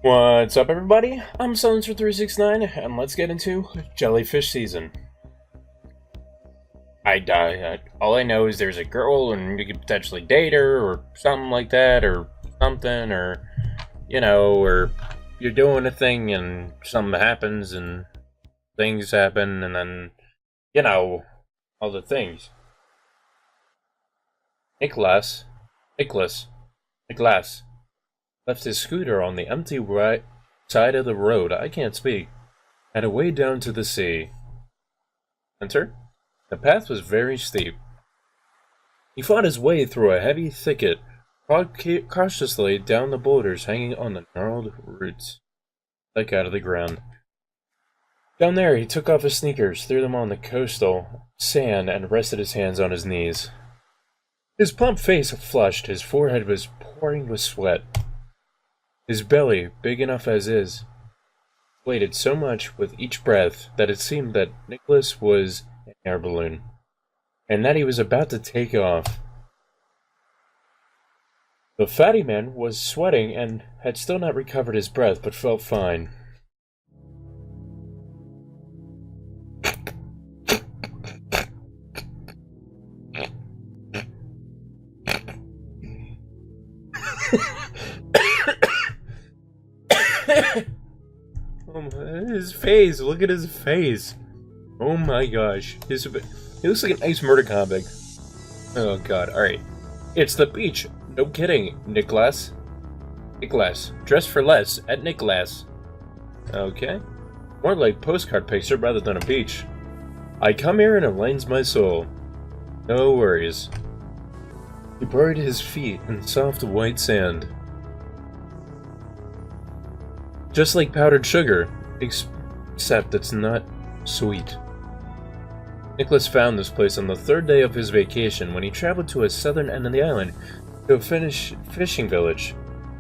What's up, everybody? I'm Silencer369, and let's get into Jellyfish season. All I know is there's a girl, and you could potentially date her, or something like that, or something, or, or you're doing a thing, and something happens, and things happen, and then, all the things. Nicholas left his scooter on the empty right side of the road. I can't speak. Had a way down to the sea. Enter. The path was very steep. He fought his way through a heavy thicket, walked cautiously down the boulders hanging on the gnarled roots, stuck out of the ground. Down there, he took off his sneakers, threw them on the coastal sand, and rested his hands on his knees. His plump face flushed, his forehead was pouring with sweat. His belly, big enough as is, inflated so much with each breath that it seemed that Nicholas was an air balloon, and that he was about to take off. The fatty man was sweating and had still not recovered his breath, but felt fine. His face, look at his face. Oh my gosh. He looks like an ice murder convict. Oh god, alright. It's the beach. No kidding, Nicholas. Dress for less at Nicholas. Okay. More like postcard picture rather than a beach. I come here and it lightens my soul. No worries. He buried his feet in soft white sand. Just like powdered sugar, except it's not sweet. Nicholas found this place on the third day of his vacation when he traveled to a southern end of the island to a Finnish fishing village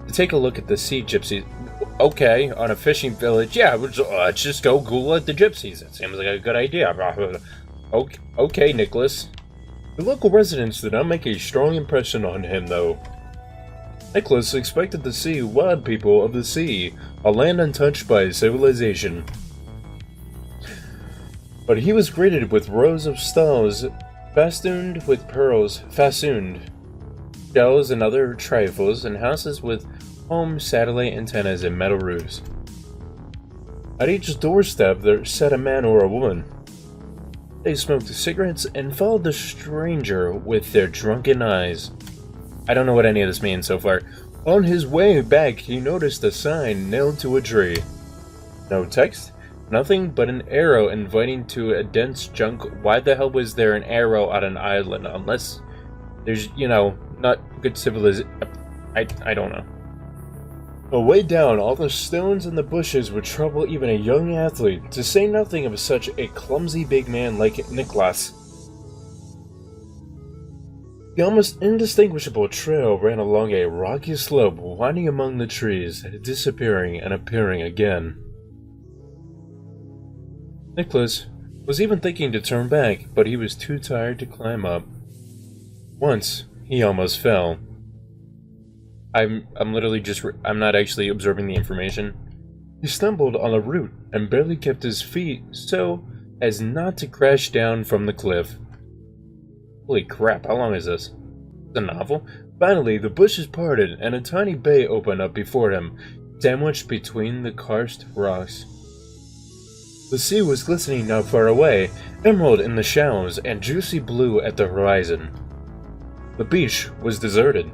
to take a look at the sea gypsies. Okay, on a fishing village, yeah, let's just go Google at the gypsies. It seems like a good idea. Okay, Nicholas. The local residents did not make a strong impression on him, though. Nicholas expected to see wild people of the sea, a land untouched by civilization. But he was greeted with rows of stalls festooned with pearls, shells and other trifles, and houses with home satellite antennas and metal roofs. At each doorstep there sat a man or a woman. They smoked cigarettes and followed the stranger with their drunken eyes. I don't know what any of this means so far. On his way back, he noticed a sign nailed to a tree. No text, nothing but an arrow inviting to a dense junk. Why the hell was there an arrow on an island? Unless there's, not good civilization. I don't know. Away down, all the stones and the bushes would trouble even a young athlete, to say nothing of such a clumsy big man like Nicholas. The almost indistinguishable trail ran along a rocky slope, winding among the trees, disappearing and appearing again. Nicholas was even thinking to turn back, but he was too tired to climb up. Once, he almost fell. I'm not actually observing the information. He stumbled on a root and barely kept his feet so as not to crash down from the cliff. Holy crap, how long is this? The novel? Finally, the bushes parted and a tiny bay opened up before him, sandwiched between the karst rocks. The sea was glistening not far away, emerald in the shallows and juicy blue at the horizon. The beach was deserted.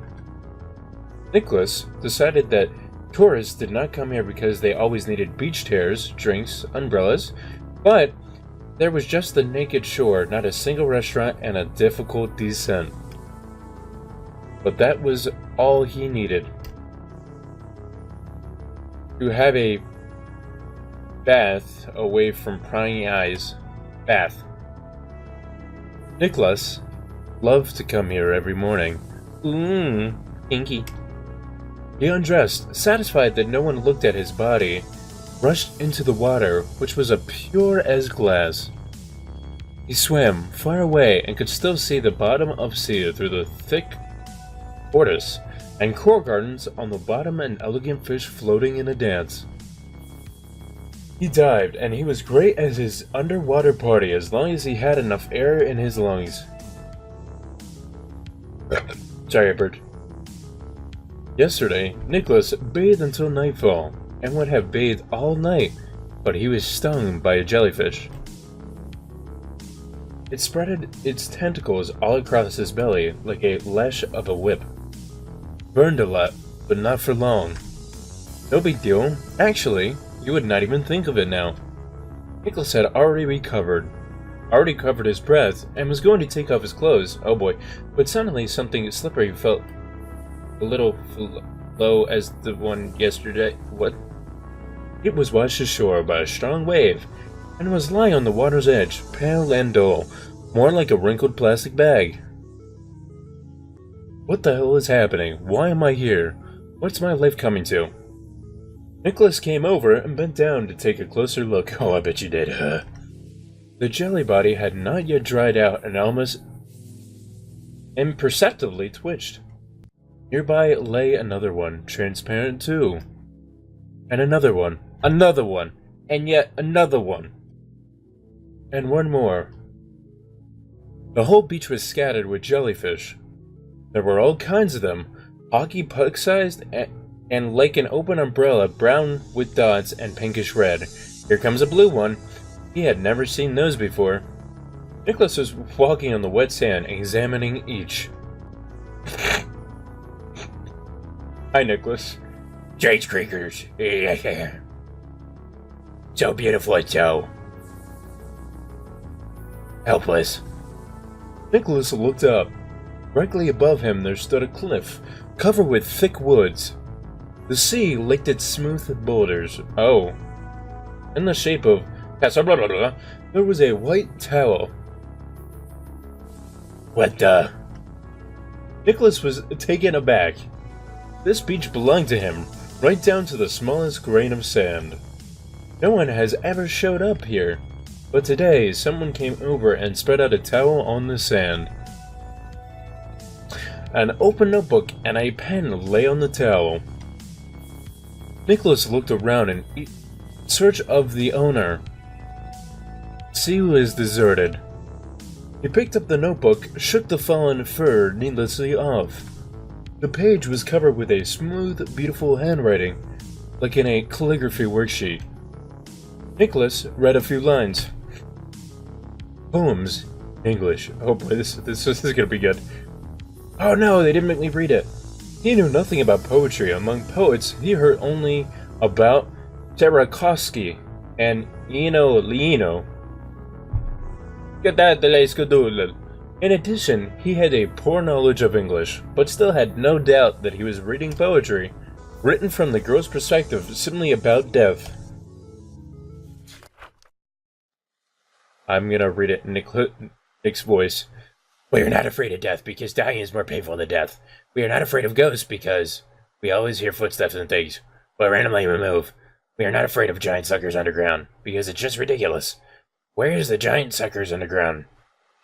Nicholas decided that tourists did not come here because they always needed beach chairs, drinks, umbrellas, but there was just the naked shore, not a single restaurant, and a difficult descent. But that was all he needed. To have a bath away from prying eyes. Bath. Nicholas loved to come here every morning. Kinky. He undressed, satisfied that no one looked at his body, rushed into the water, which was as pure as glass. He swam far away and could still see the bottom of sea through the thick tortoise and coral gardens on the bottom and elegant fish floating in a dance. He dived, and he was great at his underwater party as long as he had enough air in his lungs. Sorry, Bert. Yesterday, Nicholas bathed until nightfall, and would have bathed all night, but he was stung by a jellyfish. It spread its tentacles all across his belly like a lash of a whip. Burned a lot, but not for long. No big deal. Actually, you would not even think of it now. Nicholas had already covered his breath, and was going to take off his clothes. Oh boy. But suddenly something slippery felt a little low as the one yesterday. What? It was washed ashore by a strong wave, and was lying on the water's edge, pale and dull, more like a wrinkled plastic bag. What the hell is happening? Why am I here? What's my life coming to? Nicholas came over and bent down to take a closer look. Oh, I bet you did. The jelly body had not yet dried out and almost imperceptibly twitched. Nearby lay another one, transparent too. And another one, and yet another one. And one more. The whole beach was scattered with jellyfish. There were all kinds of them, hockey puck-sized and like an open umbrella, brown with dots and pinkish red. Here comes a blue one. He had never seen those before. Nicholas was walking on the wet sand, examining each. Hi, Nicholas. Jade creakers. So beautiful, so helpless. Nicholas looked up. Directly above him there stood a cliff, covered with thick woods. The sea licked its smooth boulders. Oh. In the shape of Casablanca, there was a white towel. What the? Nicholas was taken aback. This beach belonged to him, right down to the smallest grain of sand. No one has ever showed up here, but today someone came over and spread out a towel on the sand. An open notebook and a pen lay on the towel. Nicholas looked around in search of the owner. The sea was deserted. He picked up the notebook, shook the fallen fur needlessly off. The page was covered with a smooth, beautiful handwriting, like in a calligraphy worksheet. Nicholas read a few lines. Poems. English. Oh boy, this is gonna be good. Oh no, they didn't make me read it. He knew nothing about poetry. Among poets, he heard only about Tchaikovsky and Eno Lieno. In addition, he had a poor knowledge of English, but still had no doubt that he was reading poetry, written from the girl's perspective, simply about death. I'm gonna read it in Nick's voice. We are not afraid of death because dying is more painful than death. We are not afraid of ghosts because we always hear footsteps and things, but randomly we move. We are not afraid of giant suckers underground because it's just ridiculous. Where is the giant suckers underground?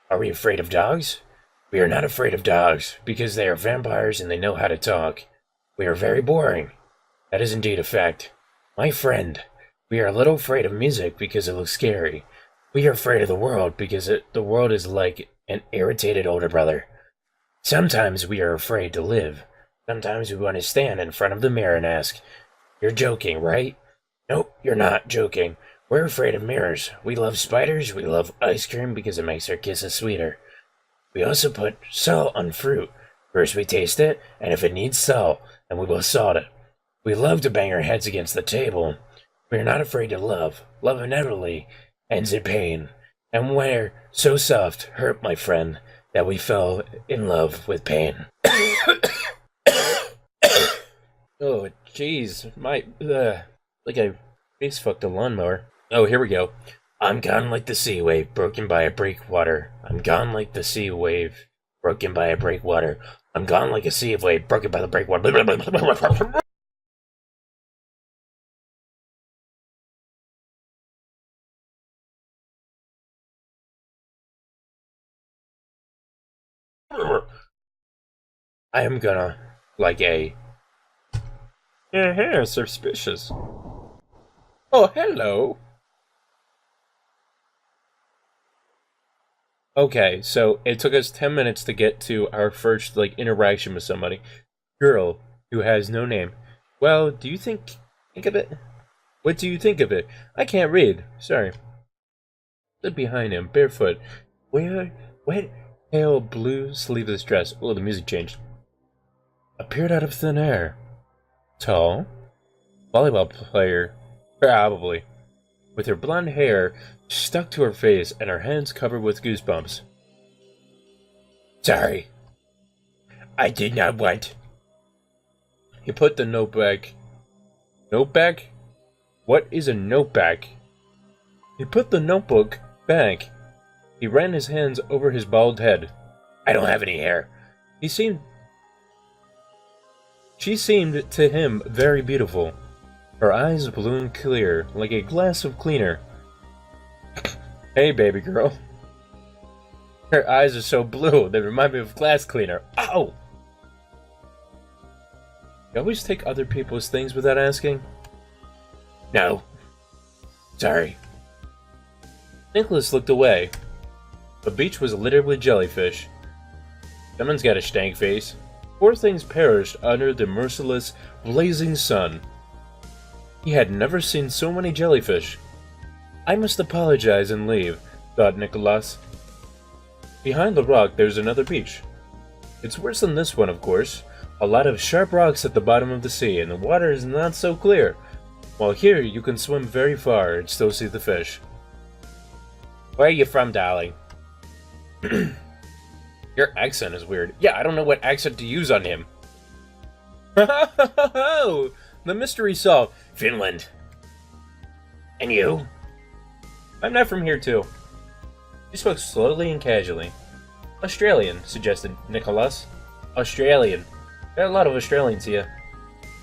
Are we afraid of dogs? We are not afraid of dogs because they are vampires and they know how to talk. We are very boring. That is indeed a fact. My friend, we are a little afraid of music because it looks scary. We are afraid of the world because the world is like an irritated older brother. Sometimes we are afraid to live. Sometimes we want to stand in front of the mirror and ask, "You're joking, right?" Nope, you're not joking. We're afraid of mirrors. We love spiders. We love ice cream because it makes our kisses sweeter. We also put salt on fruit. First we taste it, and if it needs salt, then we will salt it. We love to bang our heads against the table. We are not afraid to love. Love inevitably ends in pain. And we're so soft, hurt, my friend, that we fell in love with pain. Oh, jeez. Like I face fucked a lawnmower. Oh, here we go. I'm gone like the sea wave broken by a breakwater. I'm gone like the sea wave broken by a breakwater. I'm gone like a sea wave broken by the breakwater. I am gonna Like a... Yeah, suspicious. Oh, hello. Okay, so it took us 10 minutes to get to our first, like, interaction with somebody. Girl who has no name. Well, do you think of it? What do you think of it? I can't read. Sorry. Stood behind him, barefoot. Wet, pale blue sleeveless dress. Oh, the music changed. Appeared out of thin air. Tall. Volleyball player. Probably. With her blonde hair stuck to her face and her hands covered with goosebumps. Sorry. I did not want. He put the note back. Note back? What is a note back? He put the notebook back. He ran his hands over his bald head. I don't have any hair. She seemed to him very beautiful. Her eyes blue and clear, like a glass of cleaner. Hey, baby girl. Her eyes are so blue, they remind me of glass cleaner. Ow! You always take other people's things without asking? No. Sorry. Nicholas looked away. The beach was littered with jellyfish. Someone's got a stank face. Poor things perished under the merciless, blazing sun. He had never seen so many jellyfish. I must apologize and leave, thought Nicholas. Behind the rock, there's another beach. It's worse than this one, of course. A lot of sharp rocks at the bottom of the sea, and the water is not so clear. While here, you can swim very far and still see the fish. Where are you from, darling? Your accent is weird. Yeah, I don't know what accent to use on him. The mystery solved. Finland. And you? I'm not from here, too. She spoke slowly and casually. Australian, suggested Nicholas. Australian. There are a lot of Australians here.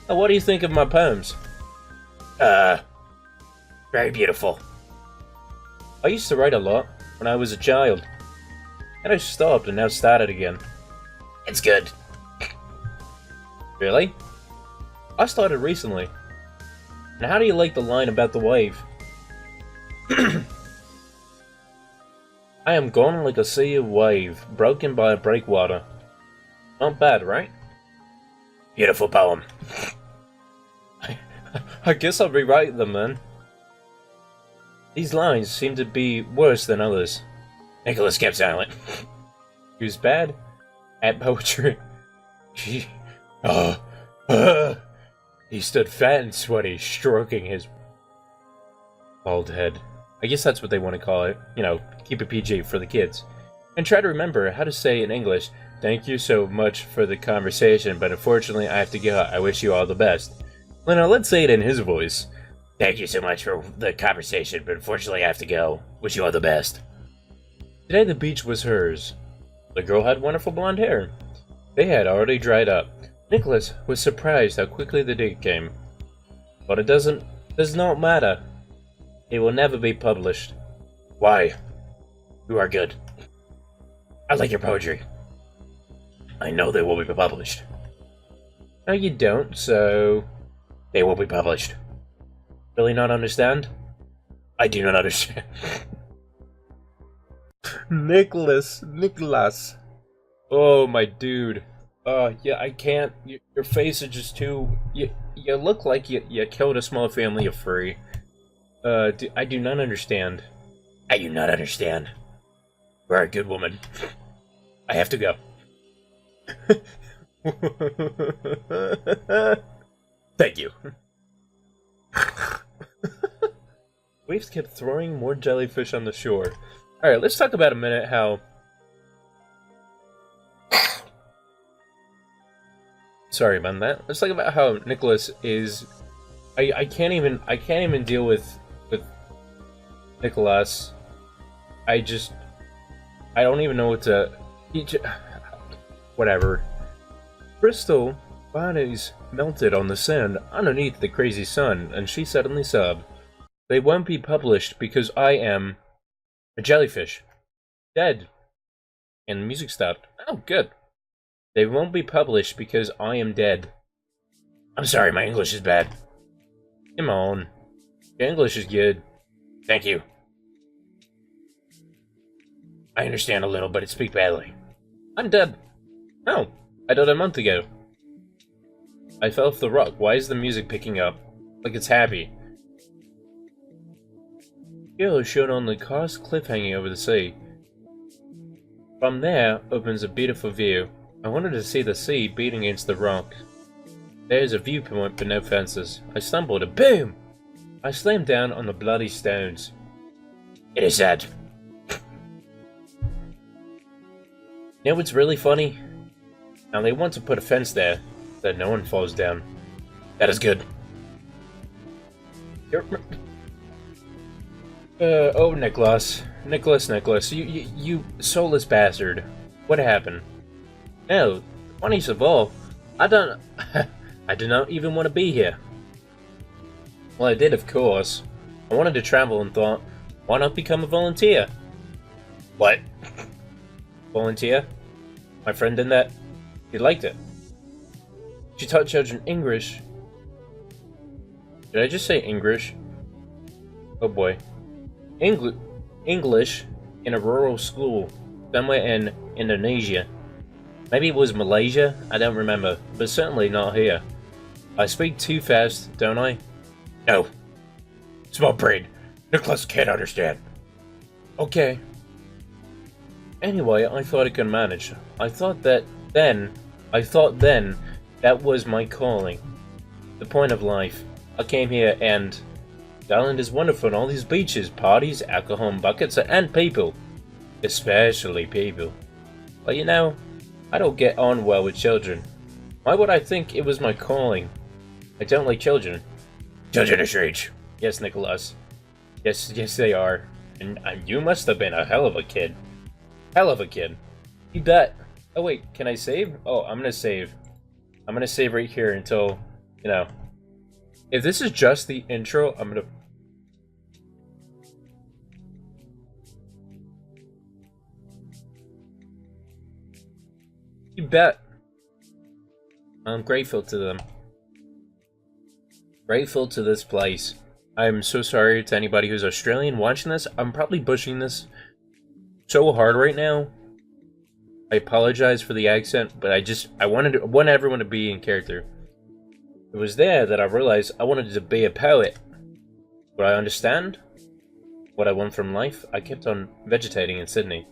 Now, what do you think of my poems? Very beautiful. I used to write a lot when I was a child. And I stopped and now started again. It's good. Really? I started recently. And how do you like the line about the wave? I am gone like a sea of wave, broken by a breakwater. Not bad, right? Beautiful poem. I guess I'll rewrite them then. These lines seem to be worse than others. Nicholas kept silent. He was bad at poetry. He stood fat and sweaty, stroking his bald head. I guess that's what they want to call it. You know, keep it PG for the kids. And try to remember how to say in English, "Thank you so much for the conversation, but unfortunately I have to go. I wish you all the best." Well, now let's say it in his voice. Thank you so much for the conversation, but unfortunately I have to go. Wish you all the best. Today the beach was hers. The girl had wonderful blonde hair. They had already dried up. Nicholas was surprised how quickly the day came. But it does not matter. It will never be published. Why? You are good. I like your poetry. I know they will be published. No, you don't, so... They will be published. Really not understand? I do not understand. Nicholas. Oh, my dude. Yeah, I can't. Your face is just too... You look like you killed a small family of furry. I do not understand. I do not understand. You are a good woman. I have to go. Thank you. Waves kept throwing more jellyfish on the shore. Alright, let's talk about a minute how... Sorry about that. Let's talk about how Nicholas is... I can't even deal with Nicholas. I don't even know what to... Whatever. Crystal bodies melted on the sand underneath the crazy sun, and she suddenly sobbed. They won't be published because I am a jellyfish. Dead. And the music stopped. Oh, good. They won't be published because I am dead. I'm sorry, my English is bad. Come on. Your English is good. Thank you. I understand a little, but I speak badly. I'm dead. Oh, I died a month ago. I fell off the rock. Why is the music picking up? Like it's happy. Here is shown on the karst cliff hanging over the sea. From there opens a beautiful view. I wanted to see the sea beating against the rock. There is a viewpoint but no fences. I stumbled and boom! I slammed down on the bloody stones. It is sad. You know what's really funny? Now they want to put a fence there, that no one falls down. That is good. Oh, Nicholas, you soulless bastard. What happened? No, funniest of all, I did not even want to be here. Well, I did, of course. I wanted to travel and thought, why not become a volunteer? What? Volunteer? My friend did that. He liked it. She taught children English. Did I just say English? Oh boy. English in a rural school somewhere in Indonesia. Maybe it was Malaysia, I don't remember, but certainly not here. I speak too fast, don't I? No. Small brain. Nicholas can't understand. Okay. Anyway, I thought I could manage. I thought then that was my calling. The point of life. I came here and the island is wonderful and all these beaches, parties, alcohol and buckets, and people. Especially people. But you know, I don't get on well with children. Why would I think it was my calling? I don't like children. Children are strange. Yes, Nicholas. Yes, they are. And you must have been a hell of a kid. Hell of a kid. You bet. Oh wait, can I save? Oh, I'm gonna save. I'm gonna save right here until, you know. If this is just the intro, I'm gonna... You bet. I'm grateful to them. Grateful to this place. I'm so sorry to anybody who's Australian watching this. I'm probably butchering this so hard right now. I apologize for the accent, but I want everyone to be in character. It was there that I realized I wanted to be a poet. Would I understand what I want from life? I kept on vegetating in Sydney.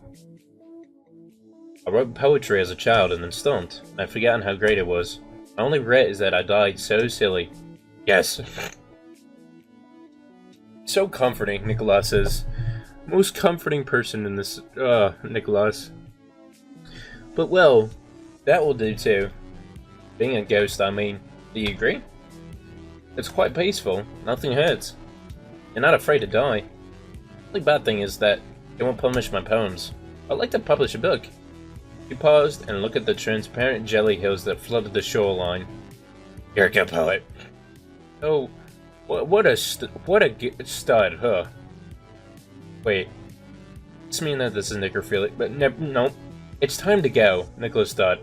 I wrote poetry as a child and then stopped. I've forgotten how great it was. My only regret is that I died so silly. Yes. So comforting, Nicholas is. Most comforting person in this, Nicholas. But well, that will do too. Being a ghost, I mean. Do you agree? It's quite peaceful. Nothing hurts. You're not afraid to die. The only bad thing is that it won't publish my poems. I'd like to publish a book. He paused and looked at the transparent jelly hills that flooded the shoreline. You're a good poet. Oh, what a stud, huh? Wait, it's mean that this is necrophilic, but no. It's time to go, Nicholas thought.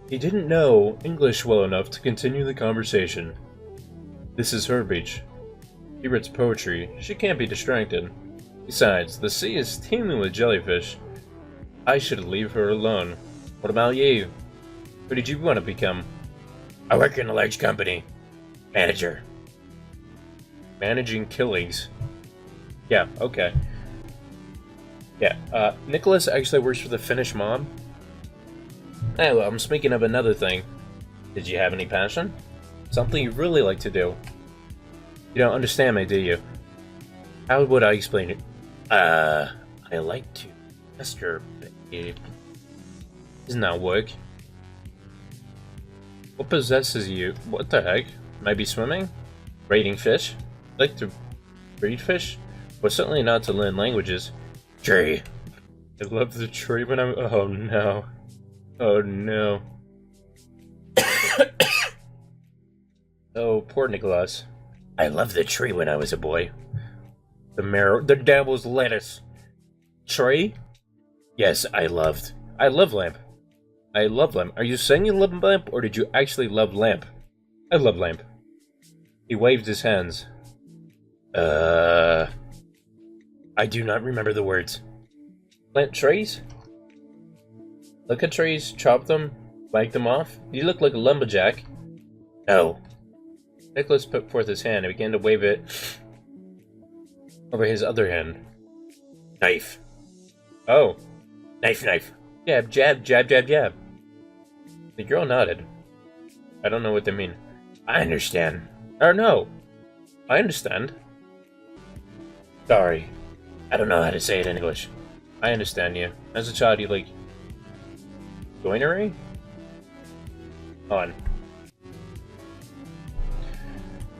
He didn't know English well enough to continue the conversation. This is her beach. She writes poetry. She can't be distracted. Besides, the sea is teeming with jellyfish. I should leave her alone. What about you? Who did you want to become? I work in a large company. Manager. Managing killings. Yeah, okay. Yeah, Nicholas actually works for the Finnish mob. Oh, I'm speaking of another thing. Did you have any passion? Something you really like to do? You don't understand me, do you? How would I explain it? I like to masturbate. Isn't that work? What possesses you? What the heck? Maybe swimming? Raiding fish? Like to breed fish? Well, certainly not to learn languages. Tree. I love the tree when I'm... Oh no. Oh no. Oh, poor Nicholas. I loved the tree when I was a boy. The devil's lettuce. Tree? Yes, I love lamp. I love Lamp. Are you saying you love Lamp, or did you actually love Lamp? I love Lamp. He waved his hands. I do not remember the words. Plant trees? Look at trees, chop them, whack them off? You look like a lumberjack. No. Nicholas put forth his hand and began to wave it over his other hand. Knife. Oh. Knife. Jab, jab, jab, jab, jab. The girl nodded. I don't know what they mean. I understand. Or no. I understand. Sorry. I don't know how to say it in English. I understand you. As a child, you like... joinery? On.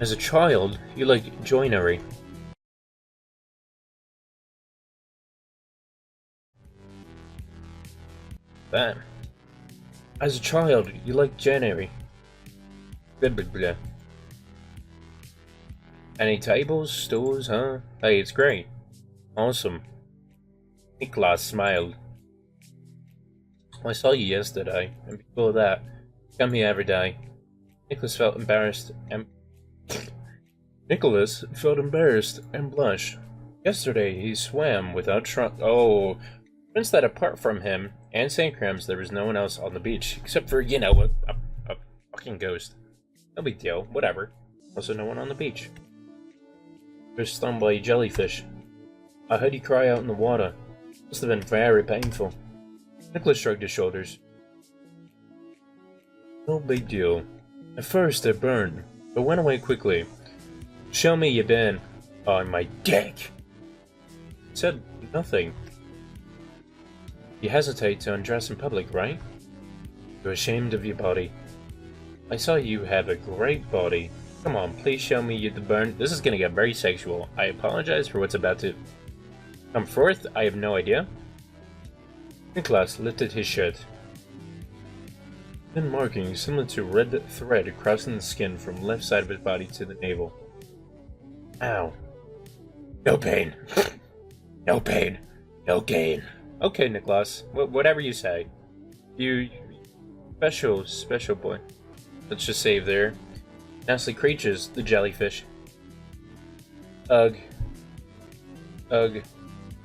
As a child, you like joinery. That. As a child, you like joinery. Blah, blah, blah. Any tables, stools, huh? Hey, it's great. Awesome. Niklas smiled. I saw you yesterday, and before that, come here every day. Nicholas felt embarrassed and blushed. Yesterday, he swam without Oh, since that apart from him and St. Crams, there was no one else on the beach, except for, you know, a fucking ghost. No big deal, whatever. Also no one on the beach. He was stung by a jellyfish. I heard you cry out in the water. Must have been very painful. Nicholas shrugged his shoulders. No big deal. At first it burned, but went away quickly. Show me you been on my dick. Said nothing. You hesitate to undress in public, right? You're ashamed of your body. I saw you have a great body. Come on, please show me you the burn. This is gonna get very sexual. I apologize for what's about to come forth. I have no idea. Nicholas lifted his shirt. Thin markings similar to red thread crossing the skin from left side of his body to the navel. Ow. No pain. No pain. No gain. Okay, Nicholas. Whatever you say. You... Special boy. Let's just save there. Nasty creatures, the jellyfish. Ugh. Ugh.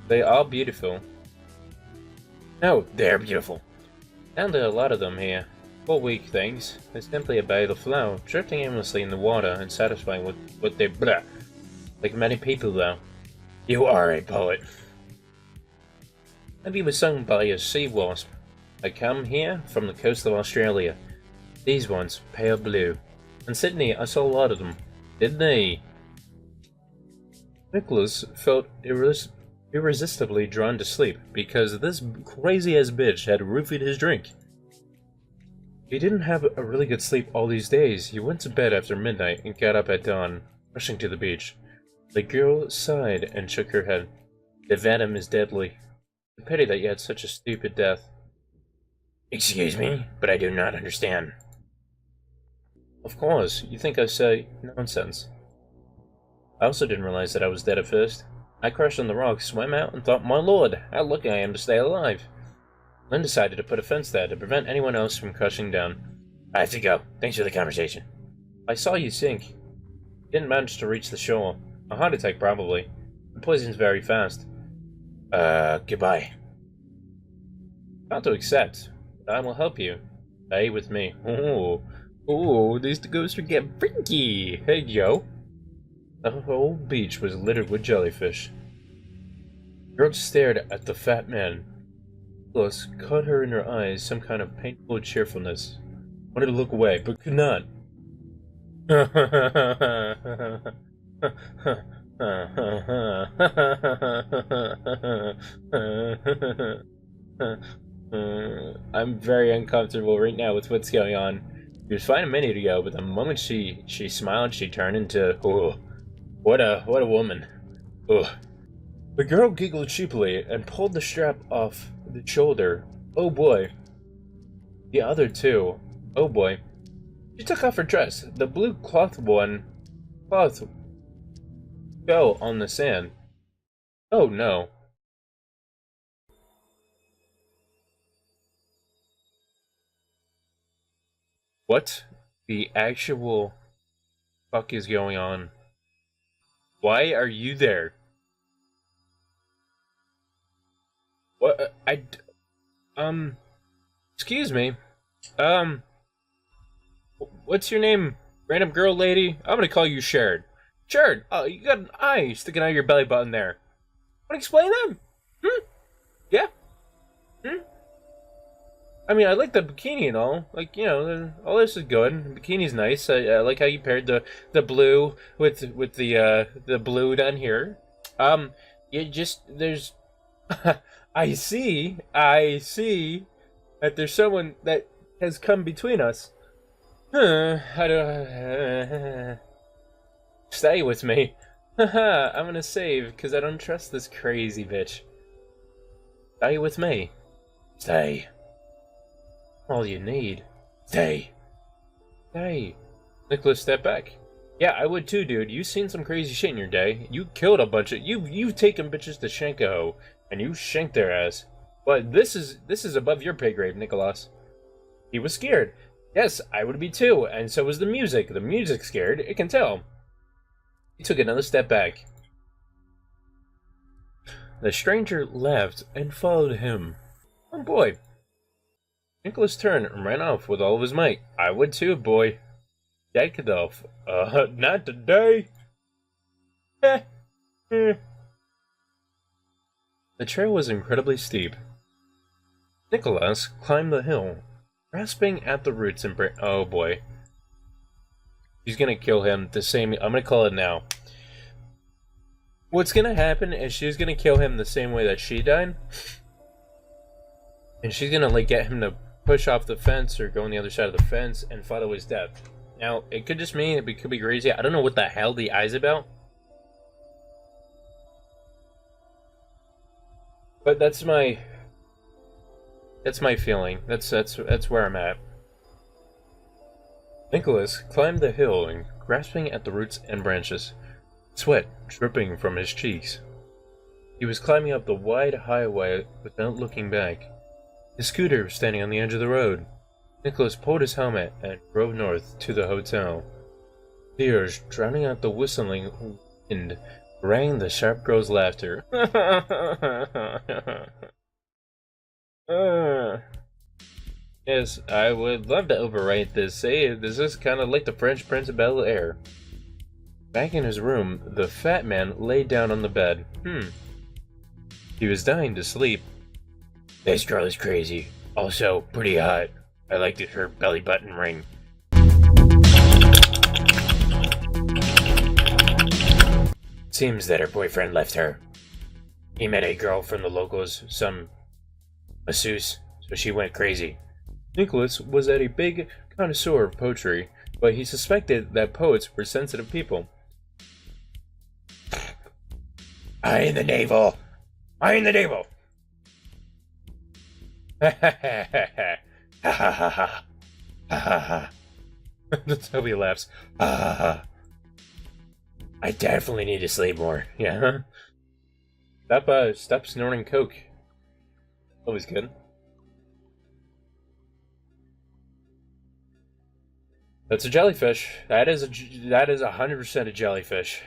They are beautiful. No, they're beautiful. Found a lot of them here. Poor weak things. They simply obey the flow, drifting aimlessly in the water and satisfying with what they blah. Like many people, though. You are a poet. Maybe was sung by a sea wasp. I come here from the coast of Australia. These ones, pale blue. In Sydney, I saw a lot of them. Didn't they? Nicholas felt irresistibly drawn to sleep because this crazy-ass bitch had roofied his drink. He didn't have a really good sleep all these days. He went to bed after midnight and got up at dawn, rushing to the beach. The girl sighed and shook her head. The venom is deadly. It's a pity that you had such a stupid death. Excuse me, but I do not understand. Of course, you think I say nonsense. I also didn't realize that I was dead at first. I crashed on the rocks, swam out, and thought, my lord, how lucky I am to stay alive. Then decided to put a fence there to prevent anyone else from crushing down. I have to go. Thanks for the conversation. I saw you sink. Didn't manage to reach the shore. A heart attack, probably. The poison's very fast. Goodbye. Not to accept, but I will help you. Stay with me. Ooh, these ghosts are getting freaky. Hey, Joe. The whole beach was littered with jellyfish. Girl stared at the fat man. Nicholas caught her in her eyes some kind of painful cheerfulness. Wanted to look away, but could not. I'm very uncomfortable right now with what's going on. She was fine a minute ago, but the moment she smiled, she turned into what a woman. Ugh. The girl giggled cheaply and pulled the strap off the shoulder. Oh boy. The other two. Oh boy. She took off her dress. The blue cloth fell on the sand. Oh no. What the actual fuck is going on? Why are you there? What? Excuse me. What's your name, random girl lady? I'm gonna call you Sharon. Sharon, oh, you got an eye sticking out of your belly button there. Wanna explain that? Yeah? I mean, I like the bikini and all. Like, you know, all this is good. The bikini's nice. I like how you paired the blue with the blue down here. You just there's I see that there's someone that has come between us. I don't stay with me. I'm gonna save because I don't trust this crazy bitch. Stay with me. Stay. All you need. Stay. Stay. Nicholas, step back. Yeah, I would too, dude. You've seen some crazy shit in your day. You killed a bunch of you've taken bitches to Shanko, and you shanked their ass. But this is above your pay grade, Nicholas. He was scared. Yes, I would be too, and so was the music. The music's scared, it can tell. He took another step back. The stranger laughed and followed him. Oh boy. Nicholas turned and ran off with all of his might. I would too, boy. Yakadolf. Not today. The trail was incredibly steep. Nicholas climbed the hill, grasping at the roots and oh boy. She's gonna kill him the same. I'm gonna call it now. What's gonna happen is she's gonna kill him the same way that she died. And she's gonna like get him to push off the fence or go on the other side of the fence and follow his death. Now, it could just mean it could be crazy. I don't know what the hell the eye's about. But that's my feeling. That's where I'm at. Nicholas climbed the hill and grasping at the roots and branches, sweat dripping from his cheeks. He was climbing up the wide highway without looking back. His scooter was standing on the edge of the road. Nicholas pulled his helmet and drove north to the hotel. Tears drowning out the whistling wind rang the sharp girl's laughter. Yes, I would love to overwrite this. Say, this is kind of like the French Prince of Bel-Air. Back in his room, the fat man lay down on the bed. He was dying to sleep. This girl is crazy. Also, pretty hot. I liked her belly button ring. Seems that her boyfriend left her. He met a girl from the locals, some masseuse, so she went crazy. Nicholas was a big connoisseur of poetry, but he suspected that poets were sensitive people. Eye in the navel! Eye in the navel! Ha ha ha ha ha ha ha ha ha ha. That's how he laughs. Ha ha ha. I definitely need to sleep more. Yeah. Stop snorting coke. Always good. That's a jellyfish. That is 100% a jellyfish.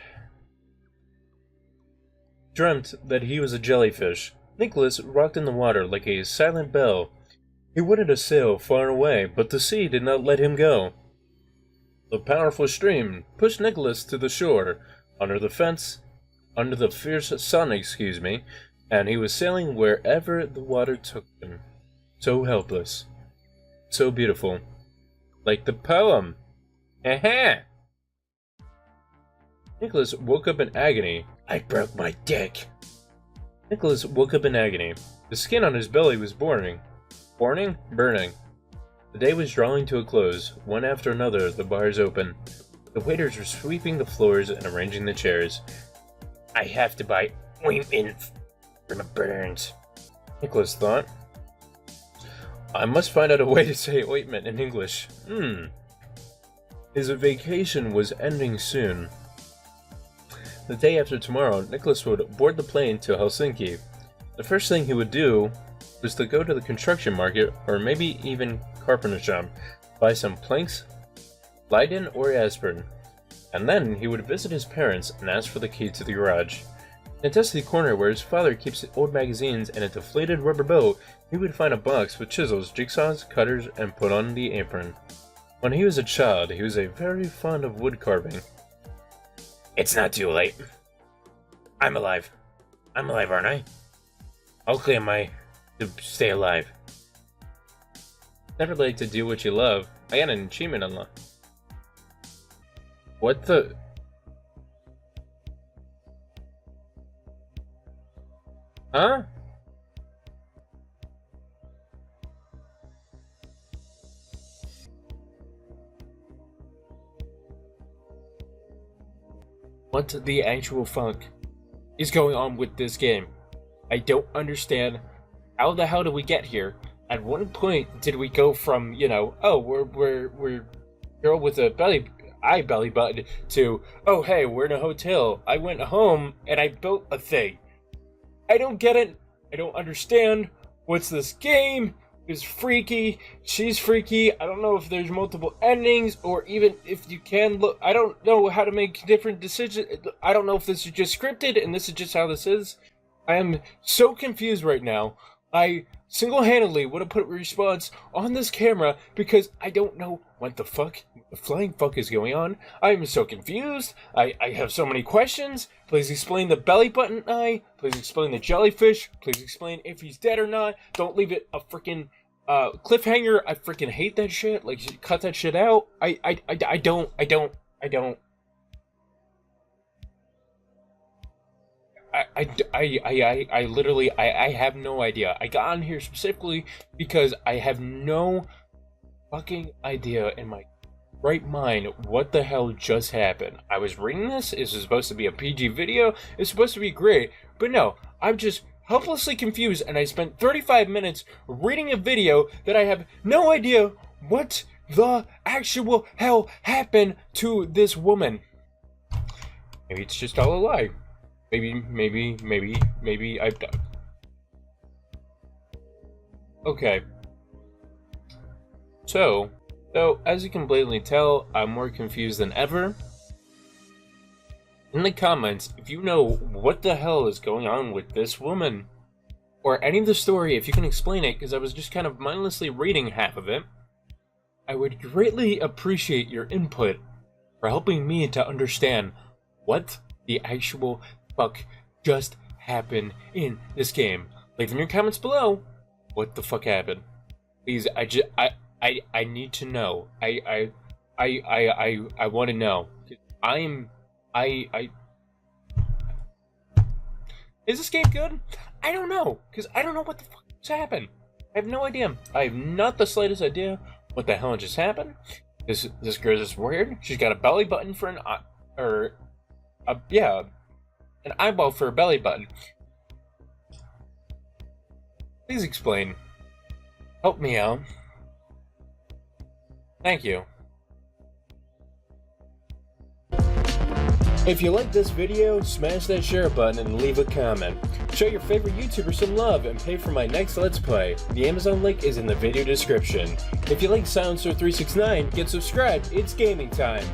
Dreamt that he was a jellyfish. Nicholas rocked in the water like a silent bell. He wanted to sail far away, but the sea did not let him go. The powerful stream pushed Nicholas to the shore, under the fierce sun, and he was sailing wherever the water took him. So helpless. So beautiful. Like the poem. Aha! Nicholas woke up in agony. I broke my dick. Nicholas woke up in agony. The skin on his belly was burning. Burning? The day was drawing to a close. One after another, the bars opened. The waiters were sweeping the floors and arranging the chairs. I have to buy ointment for my burns, Nicholas thought. I must find out a way to say ointment in English. His vacation was ending soon. The day after tomorrow, Nicholas would board the plane to Helsinki. The first thing he would do was to go to the construction market, or maybe even carpenter shop, buy some planks, Leiden or aspirin, and then he would visit his parents and ask for the key to the garage. In a dusty corner where his father keeps old magazines and a deflated rubber boat, he would find a box with chisels, jigsaws, cutters, and put on the apron. When he was a child, he was very fond of wood carving. It's not too late. I'm alive. I'm alive, aren't I? How claim I to stay alive? Never like to do what you love. I got an achievement unlocked. What the? Huh? What the actual fuck is going on with this game? I don't understand. How the hell did we get here? At what point did we go from, you know, oh, we're girl with a belly button to, oh hey, we're in a hotel. I went home and I built a thing. I don't get it. I don't understand. What's this game? It's freaky. She's freaky. I don't know if there's multiple endings or even if you can look. I don't know how to make different decisions. I don't know if this is just scripted and this is just how this is. I am so confused right now. I single-handedly would have put a response on this camera because I don't know what the flying fuck is going on. I am so confused. I have so many questions. Please explain the belly button eye. Please explain the jellyfish. Please explain if he's dead or not. Don't leave it a freaking cliffhanger. I freaking hate that shit. Like, cut that shit out. I don't. I literally, I have no idea. I got on here specifically because I have no fucking idea in my right mind what the hell just happened. I was reading this, this is supposed to be a PG video, it's supposed to be great, but no, I'm just helplessly confused and I spent 35 minutes reading a video that I have no idea what the actual hell happened to this woman. Maybe it's just all a lie. Maybe I've done. Okay. So, as you can blatantly tell, I'm more confused than ever. In the comments, if you know what the hell is going on with this woman, or any of the story, if you can explain it, because I was just kind of mindlessly reading half of it, I would greatly appreciate your input for helping me to understand what the actual fuck just happened in this game. Leave in your comments below what the fuck happened. Please, I need to know. I want to know. Is this game good? I don't know, because I don't know what the fuck just happened. I have no idea. I have not the slightest idea what the hell just happened. This girl is weird. She's got a belly button for an an eyeball for a belly button. Please explain. Help me out. Thank you. If you like this video, smash that share button and leave a comment. Show your favorite YouTuber some love and pay for my next Let's Play. The Amazon link is in the video description. If you like Silencer369, get subscribed. It's gaming time.